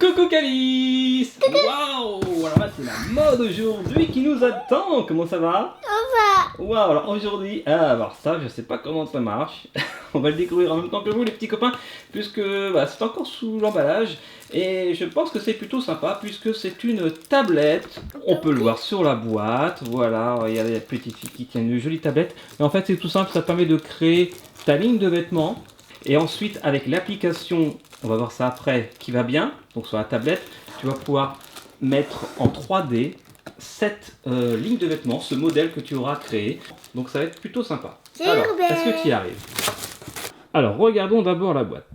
Coucou Calice. Waouh. Alors là c'est la mode aujourd'hui qui nous attend. Comment ça va? Waouh, alors aujourd'hui, alors ça je sais pas comment ça marche. On va le découvrir en même temps que vous les petits copains, puisque c'est encore sous l'emballage. Et je pense que c'est plutôt sympa, puisque c'est une tablette. On peut le voir sur la boîte. Voilà, il y a des petites filles qui tiennent une jolie tablette. Et en fait c'est tout simple, ça permet de créer ta ligne de vêtements. Et ensuite avec l'application, on va voir ça après, qui va bien, donc sur la tablette, tu vas pouvoir mettre en 3D cette ligne de vêtements, ce modèle que tu auras créé. Donc ça va être plutôt sympa. Alors, est-ce que tu y arrives? Alors, regardons d'abord la boîte.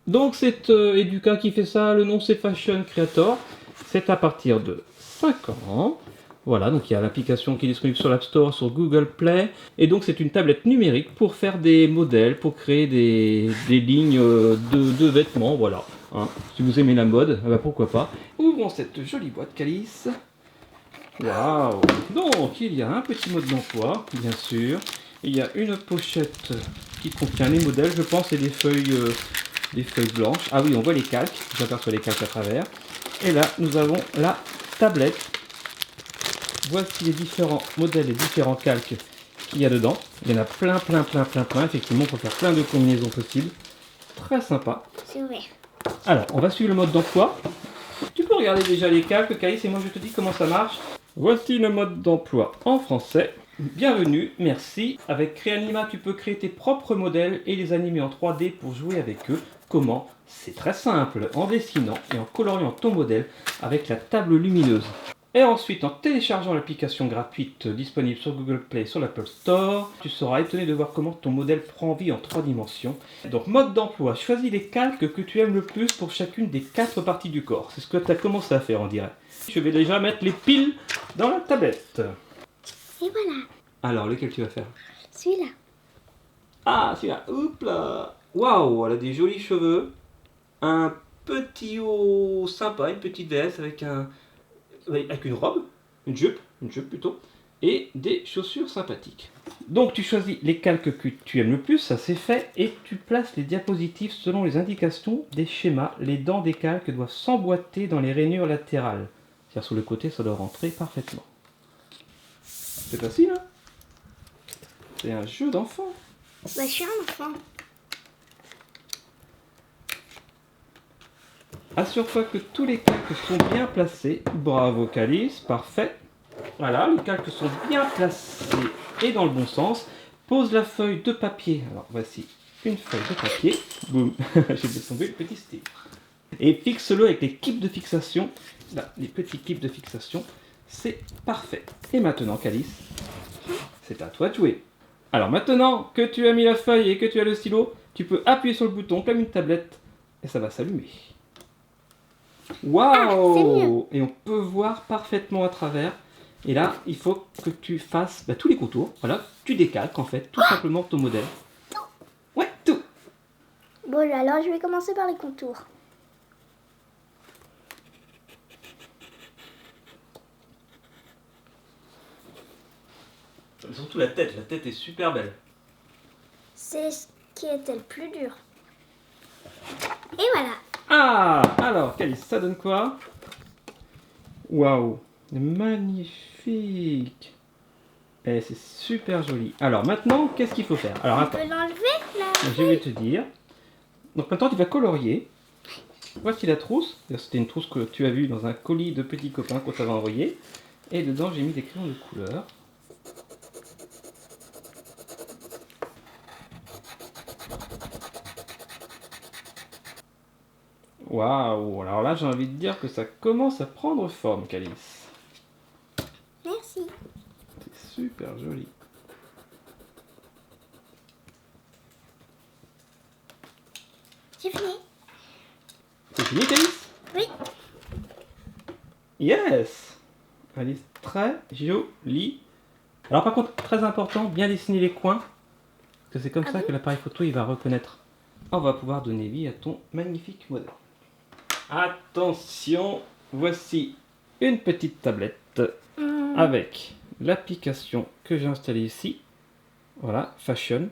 Donc c'est Educa qui fait ça, le nom c'est Fashion Creator. C'est à partir de 5 ans. Voilà, donc il y a l'application qui est disponible sur l'App Store, sur Google Play. Et donc c'est une tablette numérique pour faire des modèles, pour créer des lignes de vêtements, voilà. Hein. Si vous aimez la mode, pourquoi pas. Ouvrons cette jolie boîte Calice. Waouh! Donc il y a un petit mode d'emploi, bien sûr. Il y a une pochette qui contient les modèles, je pense, et des feuilles blanches. Ah oui, on voit les calques, j'aperçois les calques à travers. Et là, nous avons la tablette. Voici les différents modèles et différents calques qu'il y a dedans. Il y en a plein. Effectivement, on peut faire plein de combinaisons possibles. Très sympa. C'est ouvert. Alors, on va suivre le mode d'emploi. Tu peux regarder déjà les calques, Calice, et moi je te dis comment ça marche. Voici le mode d'emploi en français. Bienvenue, merci. Avec Créanima, tu peux créer tes propres modèles et les animer en 3D pour jouer avec eux. Comment? C'est très simple, en dessinant et en coloriant ton modèle avec la table lumineuse. Et ensuite, en téléchargeant l'application gratuite disponible sur Google Play et sur l'Apple Store, tu seras étonné de voir comment ton modèle prend vie en 3 dimensions. Donc, mode d'emploi, choisis les calques que tu aimes le plus pour chacune des 4 parties du corps. C'est ce que tu as commencé à faire, on dirait. Je vais déjà mettre les piles dans la tablette. Et voilà. Alors, lequel tu vas faire? Celui-là. Ah, celui-là, hop là. Waouh, elle a des jolis cheveux. Un petit haut sympa, une petite veste avec une robe, une jupe plutôt, et des chaussures sympathiques. Donc tu choisis les calques que tu aimes le plus, ça c'est fait, et tu places les diapositives selon les indications des schémas. Les dents des calques doivent s'emboîter dans les rainures latérales. C'est-à-dire sur le côté, ça doit rentrer parfaitement. C'est facile, hein? C'est un jeu d'enfant. Je suis un enfant. Assure-toi que tous les calques sont bien placés. Bravo Calice, parfait. Voilà, les calques sont bien placés et dans le bon sens. Pose la feuille de papier. Alors voici une feuille de papier. Boum, j'ai laissé tomber le petit stylo. Et fixe-le avec les clips de fixation. Là, les petits clips de fixation. C'est parfait. Et maintenant Calice, c'est à toi de jouer. Alors maintenant que tu as mis la feuille et que tu as le stylo, tu peux appuyer sur le bouton comme une tablette et ça va s'allumer. Waouh! Et on peut voir parfaitement à travers. Et là, il faut que tu fasses tous les contours. Voilà, tu décalques en fait tout simplement ton modèle. Ouais, tout. Bon, alors je vais commencer par les contours. Surtout la tête est super belle. C'est ce qui était le plus dur. Et voilà. Ah! Alors, Calice, ça donne quoi? Waouh! Magnifique! Et c'est super joli. Alors maintenant, qu'est-ce qu'il faut faire? Alors On attends. peut l'enlever là. Je vais te dire. Donc maintenant tu vas colorier. Voici la trousse. C'était une trousse que tu as vue dans un colis de petits copains qu'on t'avait envoyé. Et dedans j'ai mis des crayons de couleur. Waouh! Alors là j'ai envie de dire que ça commence à prendre forme, Calice. Merci. C'est super joli. J'ai fini. C'est fini, Calice? Oui. Yes! Elle est très jolie. Alors par contre, très important, bien dessiner les coins. Parce que c'est comme ça que l'appareil photo il va reconnaître. On va pouvoir donner vie à ton magnifique modèle. Attention, voici une petite tablette avec l'application que j'ai installée ici. Voilà, Fashion.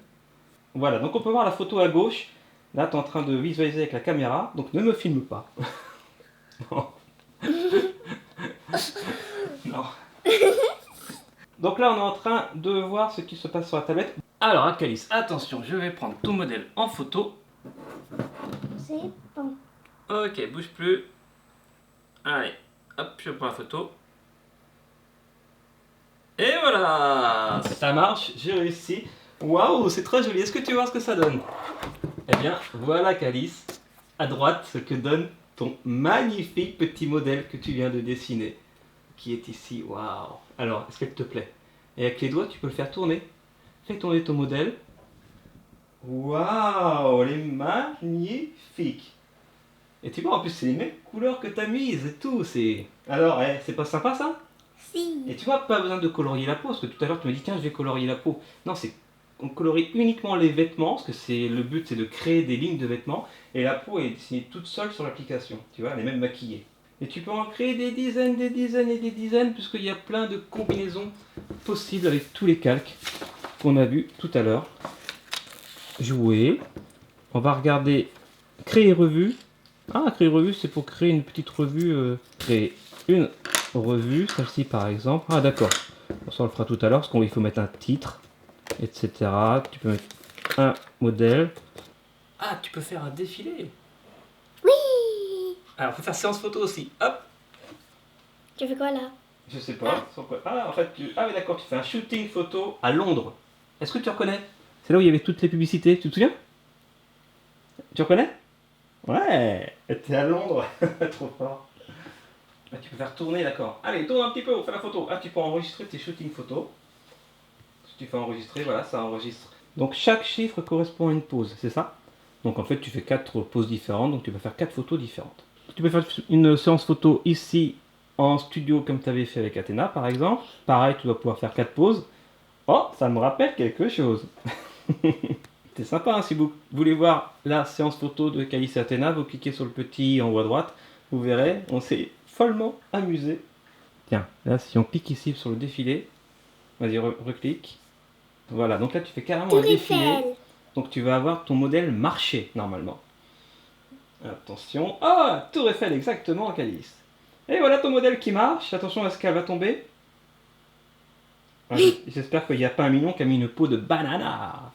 Voilà, donc on peut voir la photo à gauche. Là, tu es en train de visualiser avec la caméra, donc ne me filme pas. Donc là, on est en train de voir ce qui se passe sur la tablette. Alors, Akalis, attention, je vais prendre ton modèle en photo. C'est bon. Ok, bouge plus. Allez, hop, je prends la photo. Et voilà, ça marche, j'ai réussi. Waouh, c'est très joli. Est-ce que tu vois ce que ça donne? Eh bien, voilà, Calice, à droite, ce que donne ton magnifique petit modèle que tu viens de dessiner, qui est ici. Waouh. Alors, est-ce qu'elle te plaît? Et avec les doigts, tu peux le faire tourner. Fais tourner ton modèle. Waouh, elle est magnifique. Et tu vois, en plus, c'est les mêmes couleurs que tu as mises et tout. Alors, c'est pas sympa ça? Si. Et tu vois, pas besoin de colorier la peau, parce que tout à l'heure tu me dis tiens je vais colorier la peau. Non, on colorie uniquement les vêtements, parce que le but c'est de créer des lignes de vêtements, et la peau est dessinée toute seule sur l'application, tu vois, elle est même maquillée. Et tu peux en créer des dizaines et des dizaines, puisqu'il y a plein de combinaisons possibles avec tous les calques qu'on a vus tout à l'heure. Jouer. On va regarder créer revue. Ah, créer revue, c'est pour créer une petite revue, créer une revue, celle-ci par exemple. Ah d'accord, ça on le fera tout à l'heure parce qu'il faut mettre un titre, etc. Tu peux mettre un modèle. Ah, tu peux faire un défilé. Oui. Alors, on peut faire séance photo aussi. Hop. Tu fais quoi là? Je sais pas. Ah, en fait, ah oui d'accord, tu fais un shooting photo à Londres. Est-ce que tu reconnais? C'est là où il y avait toutes les publicités, tu te souviens? Tu reconnais? Ouais, t'es à Londres. Trop fort. Ah, tu peux faire tourner, d'accord. Allez, tourne un petit peu, on fait la photo. Ah, tu peux enregistrer tes shootings photos. Si tu fais enregistrer, voilà, ça enregistre. Donc chaque chiffre correspond à une pose, c'est ça? Donc en fait, tu fais 4 poses différentes, donc tu peux faire 4 photos différentes. Tu peux faire une séance photo ici, en studio, comme tu avais fait avec Athéna, par exemple. Pareil, tu vas pouvoir faire 4 poses. Oh, ça me rappelle quelque chose. C'est sympa, hein, si vous voulez voir la séance photo de Calice et Athéna, vous cliquez sur le petit en haut à droite, vous verrez, on s'est follement amusé. Tiens, là si on clique ici sur le défilé, vas-y reclique. Voilà, donc là tu fais carrément un défilé. Donc tu vas avoir ton modèle marché normalement. Attention, ah, Tour Eiffel exactement, Calice. Et voilà ton modèle qui marche, attention à ce qu'elle va tomber. Ah, j'espère qu'il n'y a pas un mignon qui a mis une peau de banana.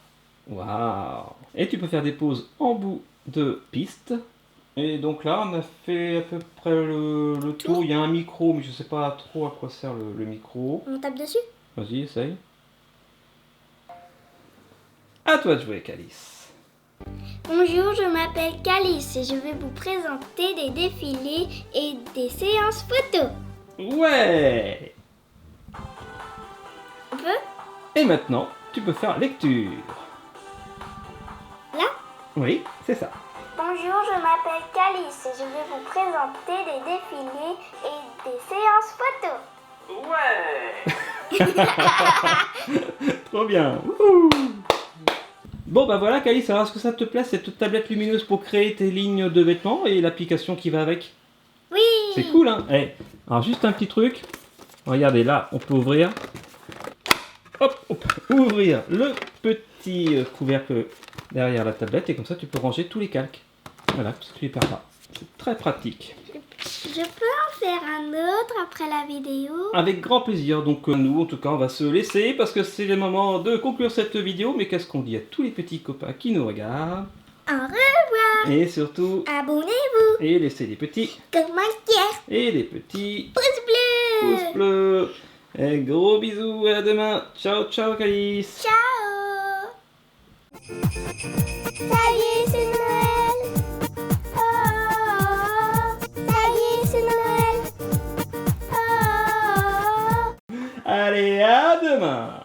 Waouh! Et tu peux faire des pauses en bout de piste. Et donc là, on a fait à peu près le tour. Il y a un micro, mais je sais pas trop à quoi sert le micro. On tape dessus? Vas-y, essaye. À toi de jouer, Calice. Bonjour, je m'appelle Calice et je vais vous présenter des défilés et des séances photos. Ouais! On peut? Et maintenant, tu peux faire lecture. Là? Oui, c'est ça. Bonjour, je m'appelle Calice et je vais vous présenter des défilés et des séances photos. Ouais! Trop bien! Wouhou! Bon bah voilà Calice, alors est-ce que ça te plaît cette tablette lumineuse pour créer tes lignes de vêtements et l'application qui va avec? Oui! C'est cool hein. Alors juste un petit truc, regardez là, on peut ouvrir. Hop, ouvrir le petit couvercle derrière la tablette et comme ça tu peux ranger tous les calques. Voilà, parce que tu les perds pas. C'est très pratique. Je peux en faire un autre après la vidéo? Avec grand plaisir. Donc nous, en tout cas, on va se laisser parce que c'est le moment de conclure cette vidéo. Mais qu'est-ce qu'on dit à tous les petits copains qui nous regardent? Au revoir! Et surtout, Abonnez-vous! et laissez des petits Commentaires! et des petits Pouce bleu! pouces bleus. Et gros bisous, à demain. Ciao, ciao, Calice. Ciao! Ça y est, c'est Noël! Oh, ça y est, c'est Noël! Oh. Allez, à demain.